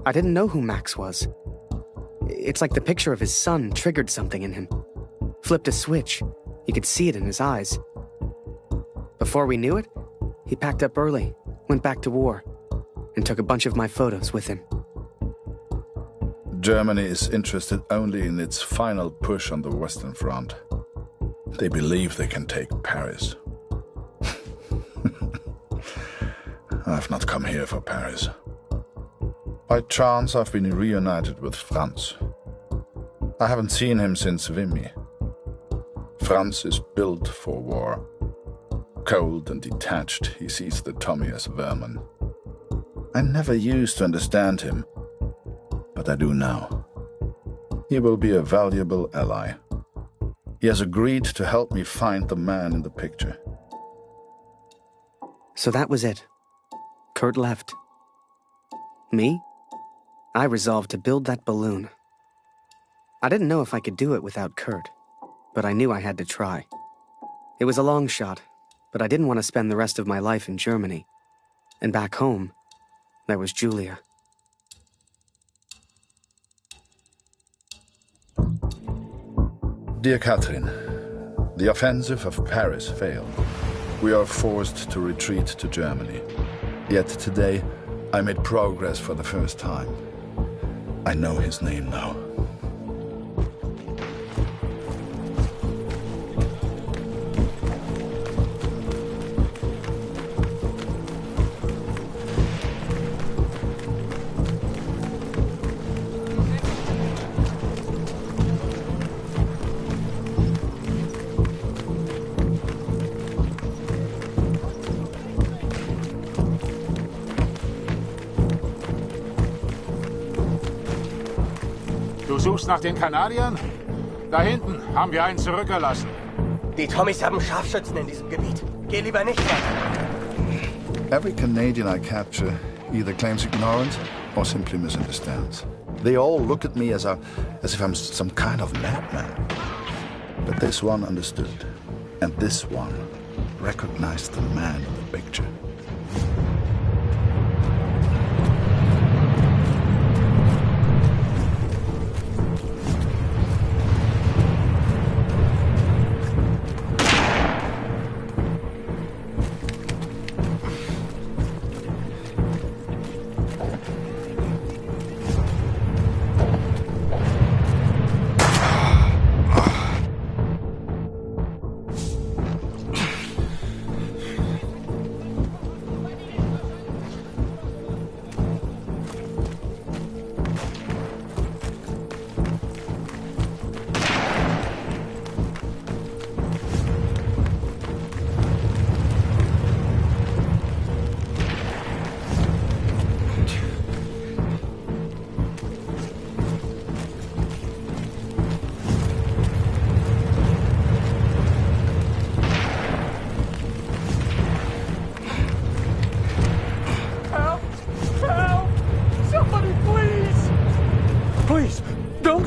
I didn't know who Max was. It's like the picture of his son triggered something in him. Flipped a switch. You could see it in his eyes. Before we knew it, he packed up early, went back to war, and took a bunch of my photos with him. Germany is interested only in its final push on the Western Front. They believe they can take Paris. I've not come here for Paris. By chance, I've been reunited with Franz. I haven't seen him since Vimy. Franz is built for war. Cold and detached, he sees the Tommy as vermin. I never used to understand him, but I do now. He will be a valuable ally. He has agreed to help me find the man in the picture. So that was it. Kurt left. Me? I resolved to build that balloon. I didn't know if I could do it without Kurt, but I knew I had to try. It was a long shot, but I didn't want to spend the rest of my life in Germany. And back home, there was Julia. Dear Catherine, the offensive of Paris failed. We are forced to retreat to Germany. Yet today, I made progress for the first time. I know his name now. Du suchst nach den Kanadiern? Da hinten haben wir einen zurückgelassen. Die Tommys haben Scharfschützen in diesem Gebiet. Geh lieber nicht weiter. Every Canadian I capture either claims ignorance or simply misunderstands. They all look at me as if I'm some kind of madman. But this one understood. And this one recognized the man in the picture.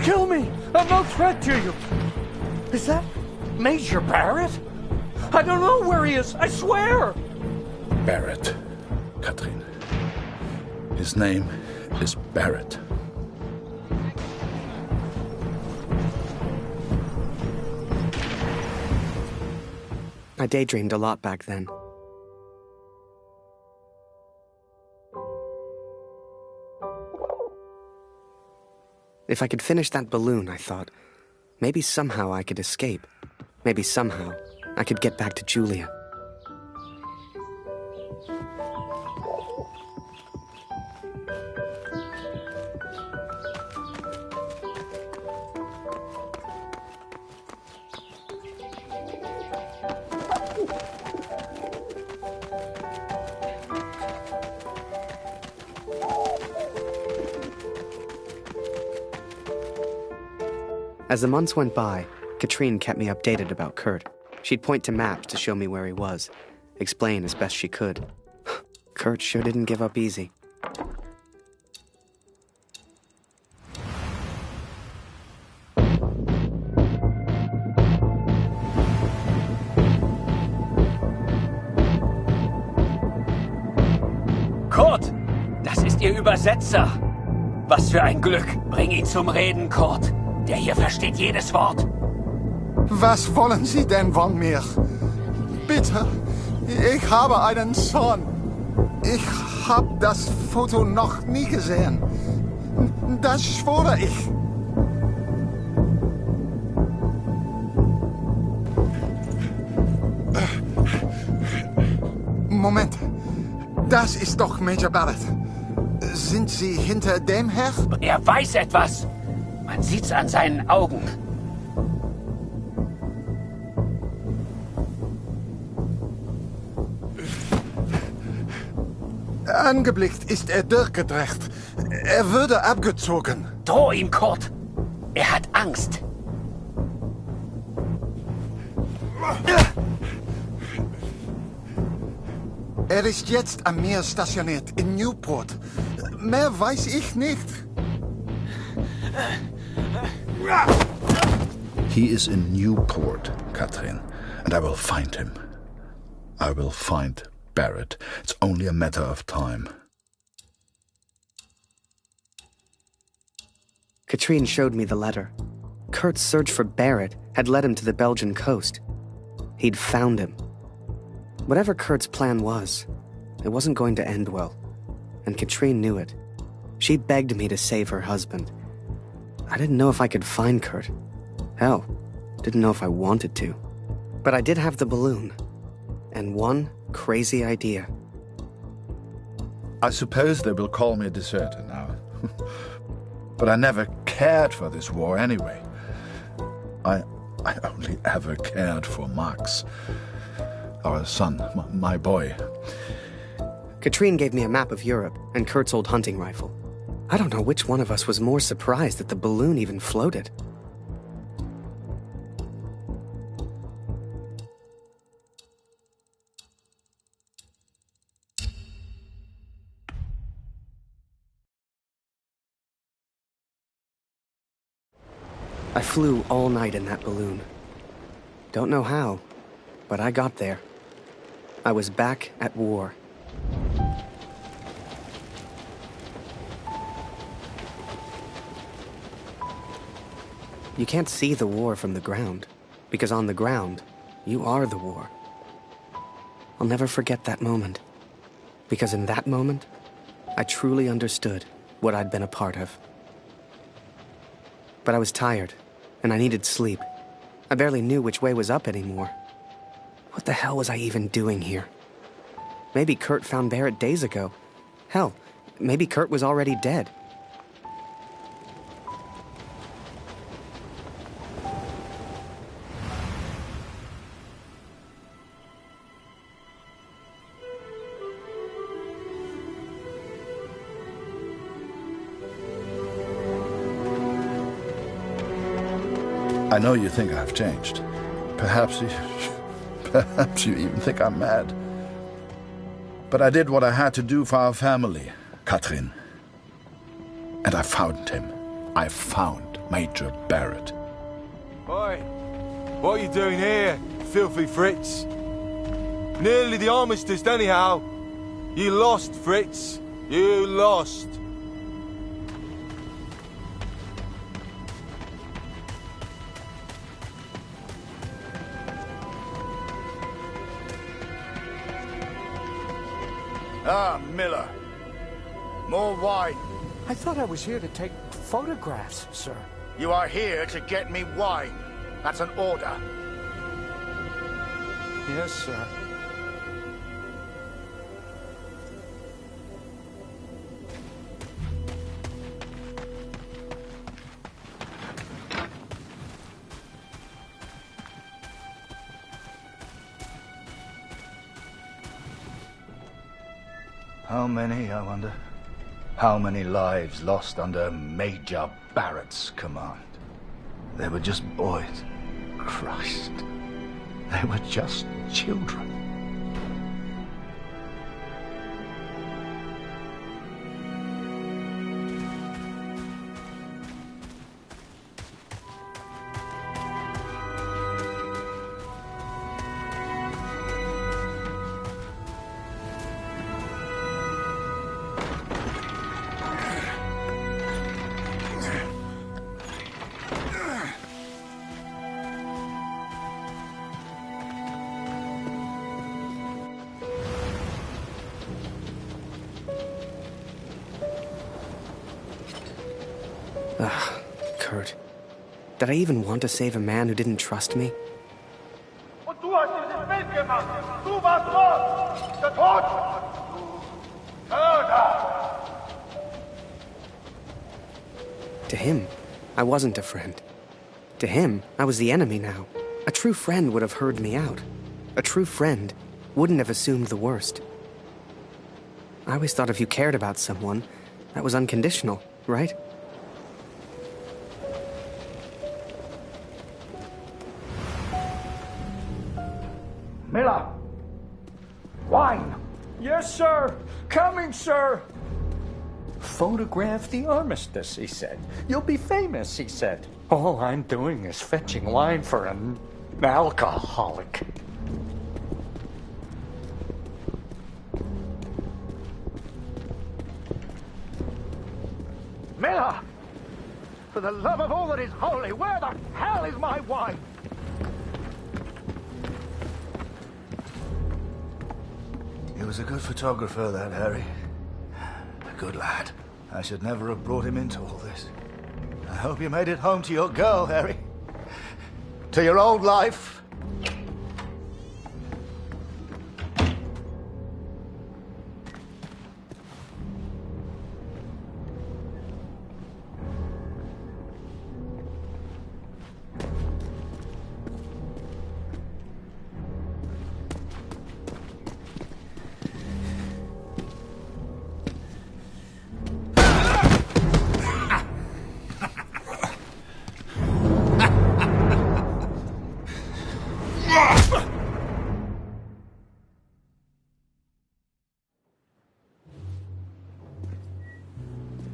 Kill me! I'm no threat to you! Is that Major Barrett? I don't know where he is, I swear! Barrett, Catherine. His name is Barrett. I daydreamed a lot back then. If I could finish that balloon, I thought, maybe somehow I could escape. Maybe somehow I could get back to Julia. As the months went by, Katrine kept me updated about Kurt. She'd point to maps to show me where he was, explain as best she could. Kurt sure didn't give up easy. Kurt, das ist Ihr Übersetzer. Was für ein Glück. Bring ihn zum Reden, Kurt. Der hier versteht jedes Wort. Was wollen Sie denn von mir? Bitte, ich habe einen Sohn. Ich habe das Foto noch nie gesehen. Das schwöre ich. Moment. Das ist doch Major Barrett. Sind Sie hinter dem her? Er weiß etwas. Man sieht's an seinen Augen. Angeblickt ist er durchgedreht. Er würde abgezogen. Droh ihm, Kurt. Er hat Angst. Er ist jetzt am Meer stationiert, in Newport. Mehr weiß ich nicht. He is in Newport, Katrin, and I will find him. I will find Barrett. It's only a matter of time. Katrine showed me the letter. Kurt's search for Barrett had led him to the Belgian coast. He'd found him. Whatever Kurt's plan was, it wasn't going to end well. And Katrine knew it. She begged me to save her husband. I didn't know if I could find Kurt. Hell, didn't know if I wanted to. But I did have the balloon. And one crazy idea. I suppose they will call me a deserter now. But I never cared for this war anyway. I only ever cared for Max. Our son, my boy. Katrine gave me a map of Europe and Kurt's old hunting rifle. I don't know which one of us was more surprised that the balloon even floated. I flew all night in that balloon. Don't know how, but I got there. I was back at war. You can't see the war from the ground, because on the ground, you are the war. I'll never forget that moment, because in that moment, I truly understood what I'd been a part of. But I was tired, and I needed sleep. I barely knew which way was up anymore. What the hell was I even doing here? Maybe Kurt found Barrett days ago. Hell, maybe Kurt was already dead. I know you think I've changed. Perhaps you even think I'm mad. But I did what I had to do for our family, Katrin. And I found him. I found Major Barrett. Oi, what are you doing here, filthy Fritz? Nearly the armistice anyhow. You lost, Fritz. You lost. Ah, Miller. More wine. I thought I was here to take photographs, sir. You are here to get me wine. That's an order. Yes, sir. How many, I wonder? How many lives lost under Major Barrett's command? They were just boys. Christ. They were just children. Ugh, Kurt. Did I even want to save a man who didn't trust me? Und du hast dieses Bild gemacht. Du warst dort. Der Tod. Mörder. To him, I wasn't a friend. To him, I was the enemy now. A true friend would have heard me out. A true friend wouldn't have assumed the worst. I always thought if you cared about someone, that was unconditional, right? Miller! Wine! Yes, sir. Coming, sir. Photograph the armistice, he said. You'll be famous, he said. All I'm doing is fetching wine for an alcoholic. Miller! For the love of all that is holy, where the hell is my wine? He was a good photographer, that Harry. A good lad. I should never have brought him into all this. I hope you made it home to your girl, Harry. To your old life.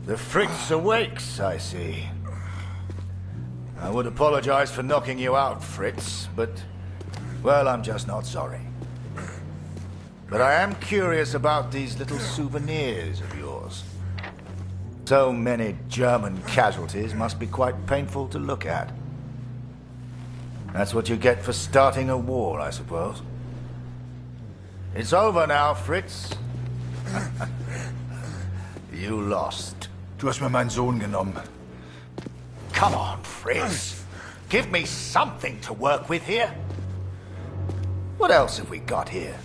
The Fritz awakes, I see. I would apologize for knocking you out, Fritz, but, well, I'm just not sorry. But I am curious about these little souvenirs of yours. So many German casualties must be quite painful to look at. That's what you get for starting a war, I suppose. It's over now, Fritz. You lost. Du hast mir meinen Sohn genommen. Come on, Fritz. Give me something to work with here. What else have we got here?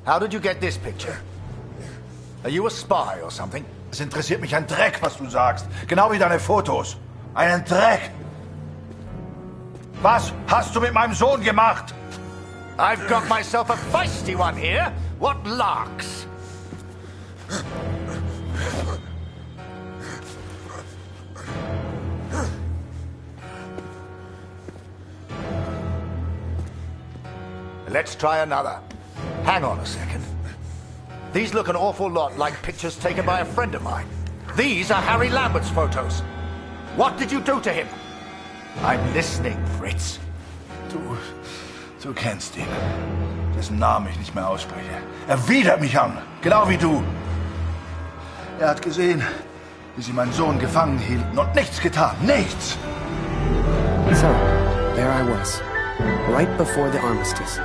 How did you get this picture? Are you a spy or something? Es interessiert mich ein Dreck, was du sagst. Genau wie deine Fotos. Einen Dreck. Was hast du mit meinem Sohn gemacht? I've got myself a feisty one here. What larks? Let's try another. Hang on a second. These look an awful lot like pictures taken by a friend of mine. These are Harry Lambert's photos. What did you do to him? I'm listening, Fritz. Du kennst ihn. Dessen Namen ich nicht mehr ausspreche. Er widert mich an. Genau wie du. Er hat gesehen, wie sie meinen Sohn gefangen hielten und nichts getan. Nichts! So, there I was. Right before the armistice.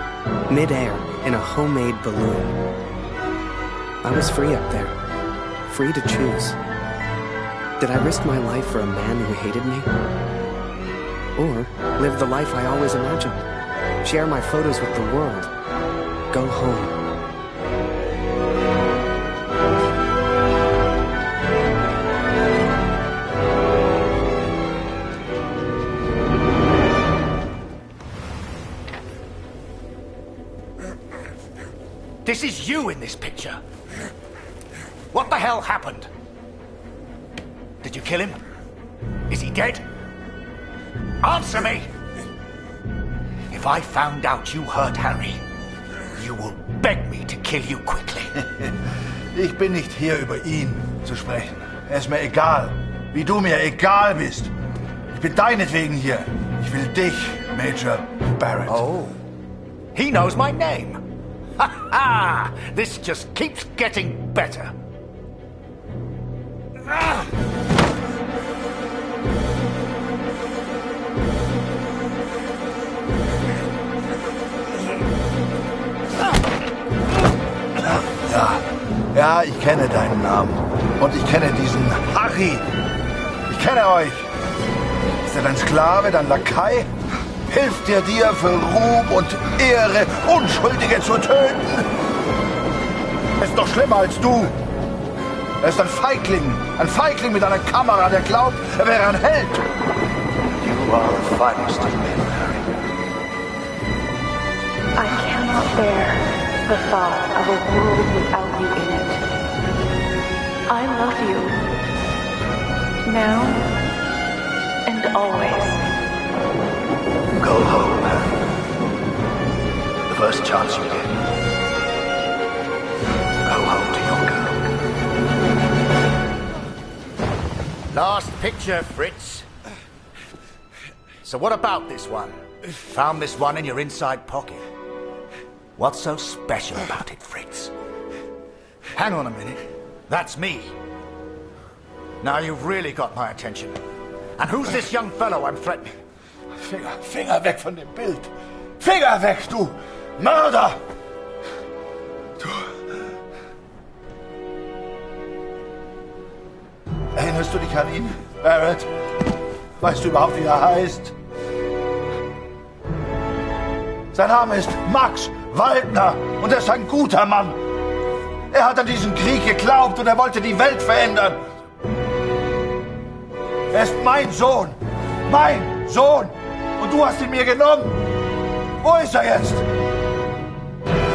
Mid-air, in a homemade balloon. I was free up there. Free to choose. Did I risk my life for a man who hated me? Or live the life I always imagined? Share my photos with the world? Go home. This is you in this picture. What the hell happened? Did you kill him? Is he dead? Answer me! If I found out you hurt Harry, you will beg me to kill you quickly. Ich bin nicht hier, über ihn zu sprechen. Er ist mir egal. Wie du mir egal bist. Ich bin deinetwegen hier. Ich will dich, Major Barrett. Oh. He knows my name. Ha ha! This just keeps getting better. Ja, ich kenne deinen Namen. Und ich kenne diesen Harry. Ich kenne euch. Ist er dein Sklave, dein Lakai? Hilft er dir für Ruhm und Ehre, Unschuldige zu töten? Er ist doch schlimmer als du. Er ist ein Feigling mit einer Kamera, der glaubt, er wäre ein Held. You are the finest of men, Harry. I cannot bear the thought of a world without you in it. I love you. Now and always. Go home, Harry. The first chance you get. Go home to your girl. Last picture, Fritz. So what about this one? Found this one in your inside pocket. What's so special about it, Fritz? Hang on a minute. That's me. Now you've really got my attention. And who's this young fellow I'm threatening? Finger weg von dem Bild. Finger weg, du Mörder! Du... Erinnerst du dich an ihn, Barrett? Weißt du überhaupt, wie er heißt? Sein Name ist Max Waldner und er ist ein guter Mann. Er hat an diesen Krieg geglaubt und er wollte die Welt verändern. Er ist mein Sohn. Mein Sohn. Und du hast ihn mir genommen. Wo ist er jetzt?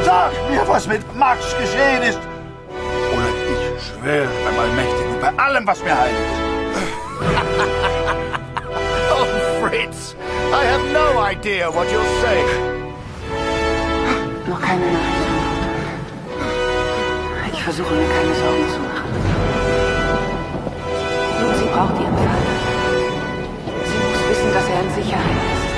Sag mir, was mit Max geschehen ist. Oder ich schwöre beim Allmächtigen und bei allem, was mir heilig ist. Oh, Fritz, I have no idea what you're saying. Noch keine Nachricht von Mutter. Ich versuche mir keine Sorgen zu machen. Nur sie braucht ihren Vater. Sie muss wissen, dass er in Sicherheit ist.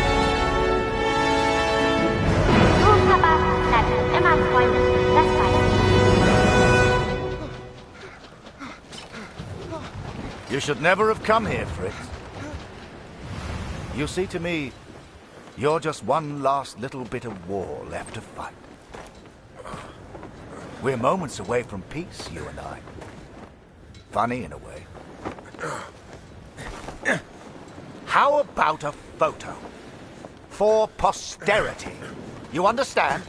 Du, Papa, bleibt immer Freunde. Das weiß You should never have come here, Fritz. You see, to me, you're just one last little bit of war left to fight. We're moments away from peace, you and I. Funny in a way. How about a photo? For posterity. You understand?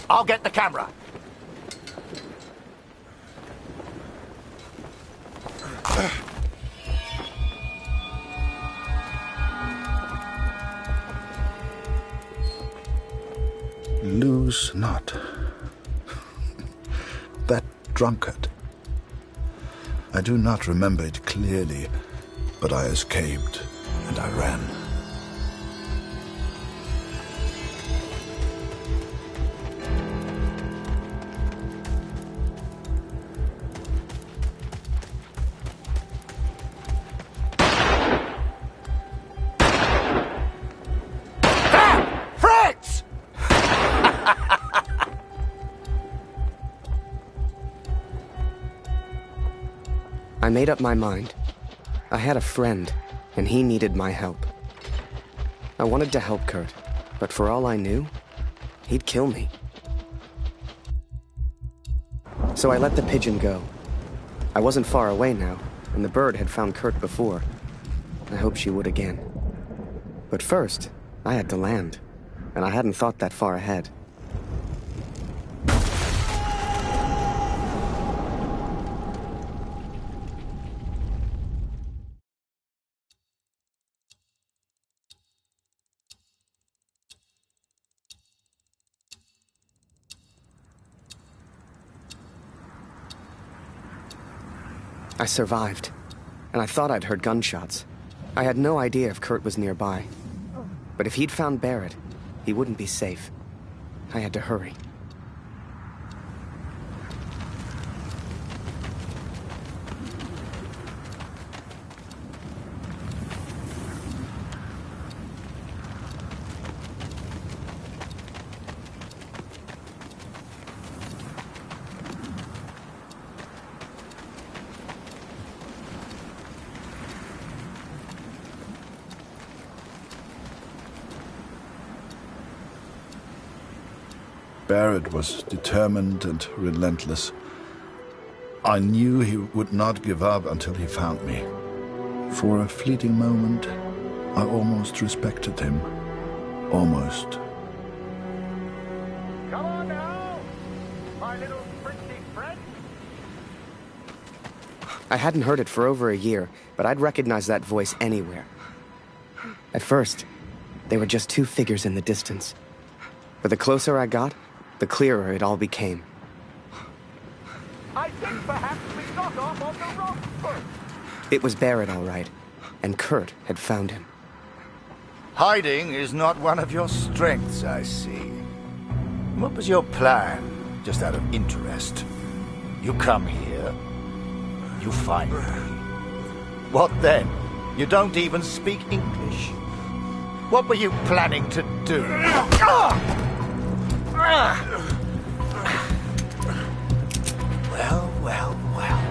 I'll get the camera. Lose not. That drunkard. I do not remember it clearly, but I escaped and I ran. Fritz! I made up my mind. I had a friend, and he needed my help. I wanted to help Kurt, but for all I knew, he'd kill me. So I let the pigeon go. I wasn't far away now, and the bird had found Kurt before. I hoped she would again. But first, I had to land, and I hadn't thought that far ahead. I survived, and I thought I'd heard gunshots. I had no idea if Kurt was nearby. But if he'd found Barrett, he wouldn't be safe. I had to hurry. Barrett was determined and relentless. I knew he would not give up until he found me. For a fleeting moment, I almost respected him. Almost. Come on now, my little pretty friend. I hadn't heard it for over a year, but I'd recognize that voice anywhere. At first, they were just two figures in the distance. But the closer I got, the clearer it all became. I think perhaps we got off on the wrong foot. It was Barrett, all right, and Kurt had found him. Hiding is not one of your strengths, I see. What was your plan, just out of interest? You come here, you find me. What then? You don't even speak English. What were you planning to do? Well, well, well.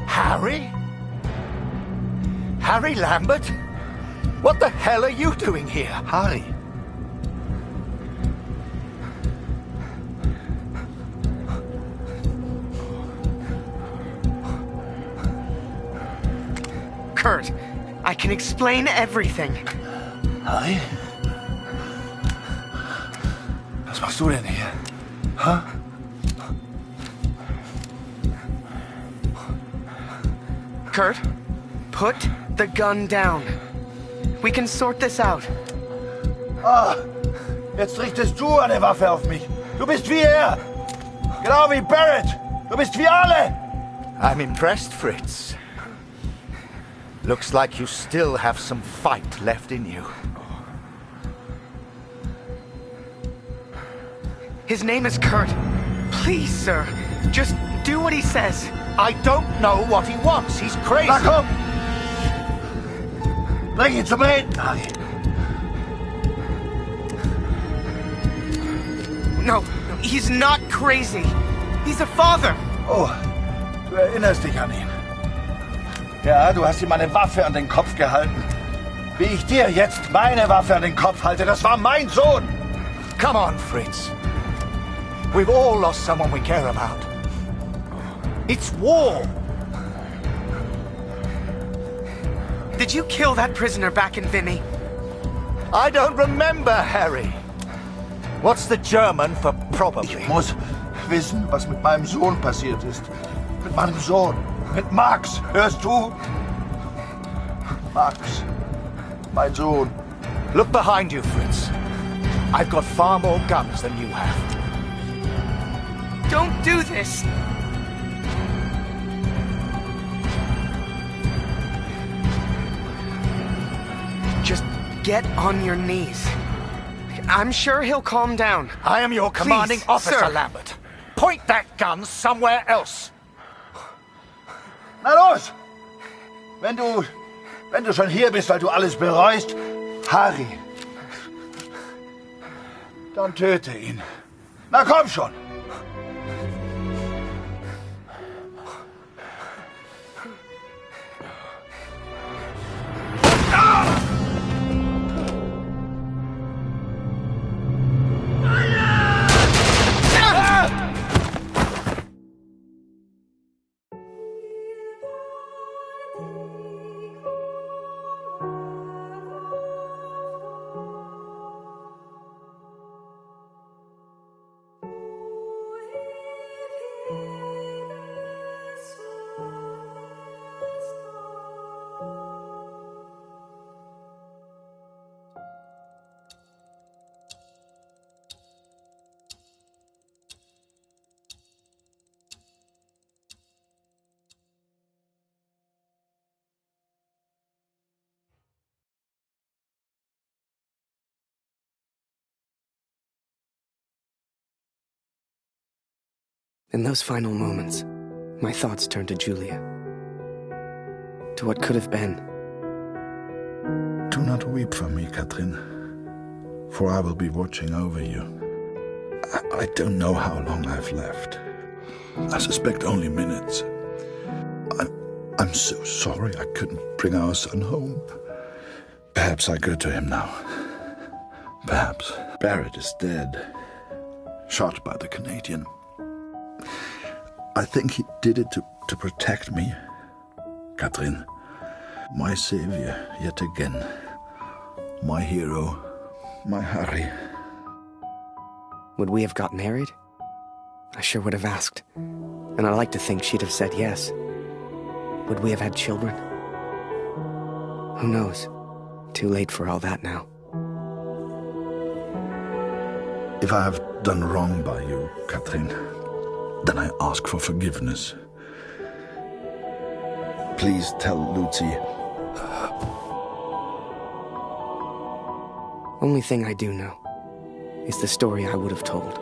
Harry? Harry Lambert? What the hell are you doing here? Harry. Kurt, I can explain everything. Harry? Was machst du denn hier? Huh? Kurt, put the gun down. We can sort this out. Ah, jetzt richtest du eine Waffe auf mich. Du bist wie er. Genau wie Barrett. Du bist wie alle. I'm impressed, Fritz. Looks like you still have some fight left in you. His name is Kurt. Please, sir, just do what he says. I don't know what he wants. He's crazy. Na komm. Bring ihn zum Reden, Harry. No, he's not crazy. He's a father. Oh, du erinnerst dich an ihn. Ja, du hast ihm eine Waffe an den Kopf gehalten. Wie ich dir jetzt meine Waffe an den Kopf halte, das war mein Sohn. Come on, Fritz. We've all lost someone we care about. It's war. Did you kill that prisoner back in Vimy? I don't remember, Harry. What's the German for probably? Ich muss wissen, was mit meinem Sohn passiert ist. Mit meinem Sohn. Mit Max. Hörst du? Max. Mein Sohn. Look behind you, Fritz. I've got far more guns than you have. Don't do this! Just get on your knees. I'm sure he'll calm down. I am your commanding Please, officer, sir. Lambert. Point that gun somewhere else. Na los! Wenn du schon hier bist, weil du alles bereust, Harry, dann töte ihn. Na komm schon! In those final moments, my thoughts turned to Julia. To what could have been. Do not weep for me, Katrin, for I will be watching over you. I don't know how long I've left. I suspect only minutes. I'm so sorry I couldn't bring our son home. Perhaps I go to him now. Perhaps. Barrett is dead. Shot by the Canadian. I think he did it to protect me. Catherine. My savior, yet again. My hero. My Harry. Would we have got married? I sure would have asked. And I like to think she'd have said yes. Would we have had children? Who knows? Too late for all that now. If I have done wrong by you, Catherine, then I ask for forgiveness. Please tell Lucy. Only thing I do know is the story I would have told.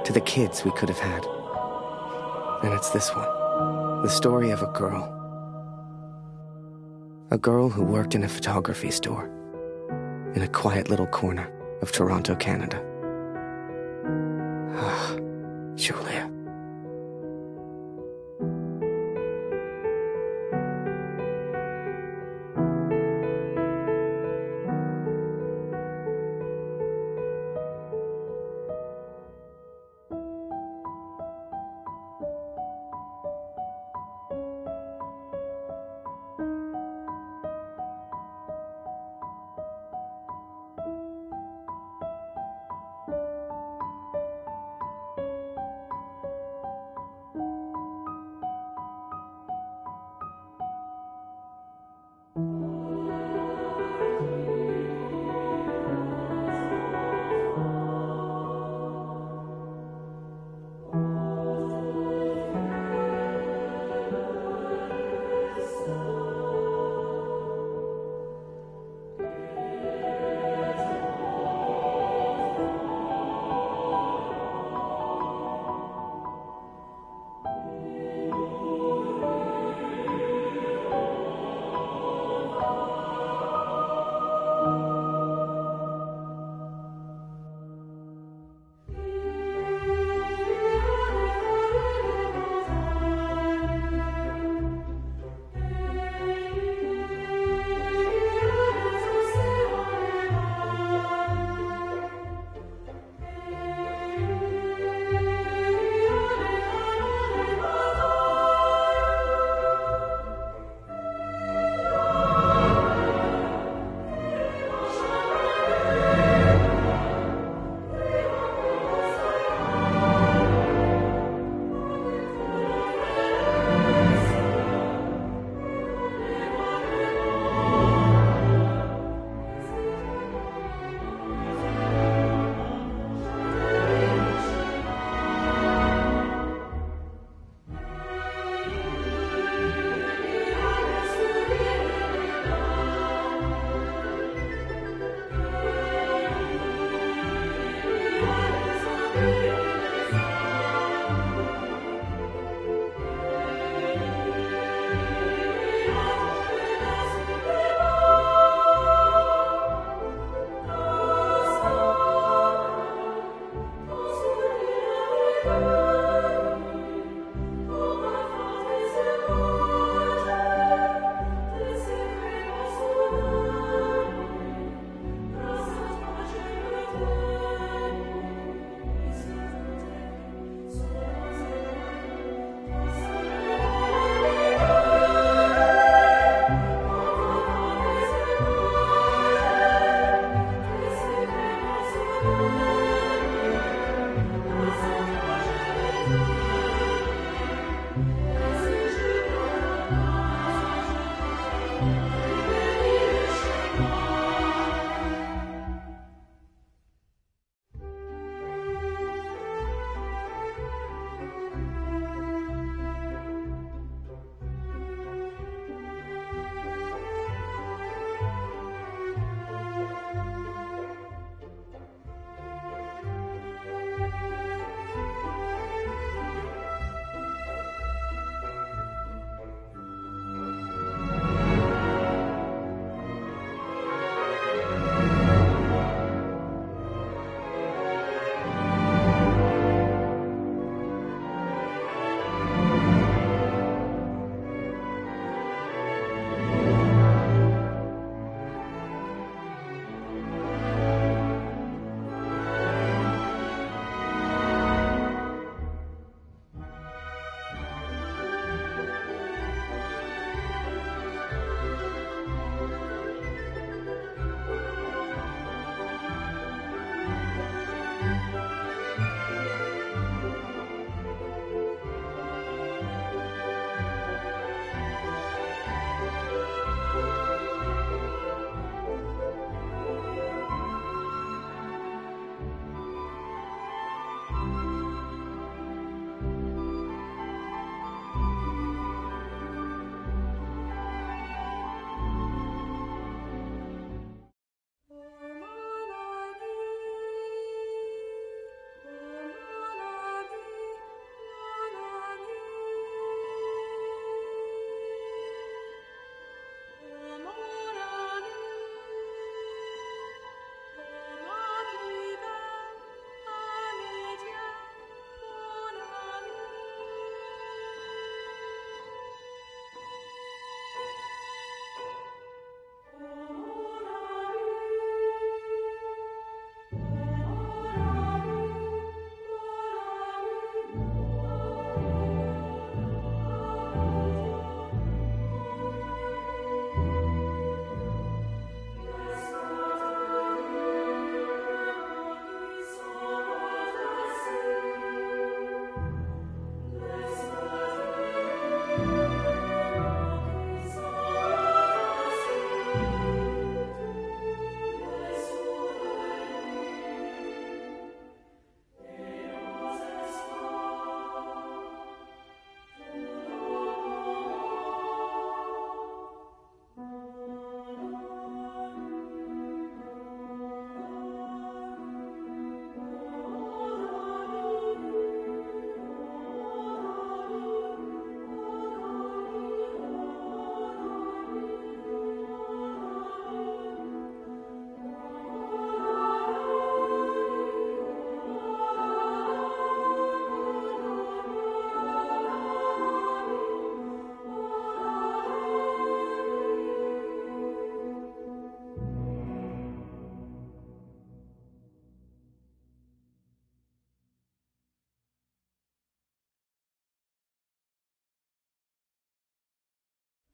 To the kids we could have had. And it's this one. The story of a girl. A girl who worked in a photography store. In a quiet little corner of Toronto, Canada. Ah, Julia.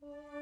Oh.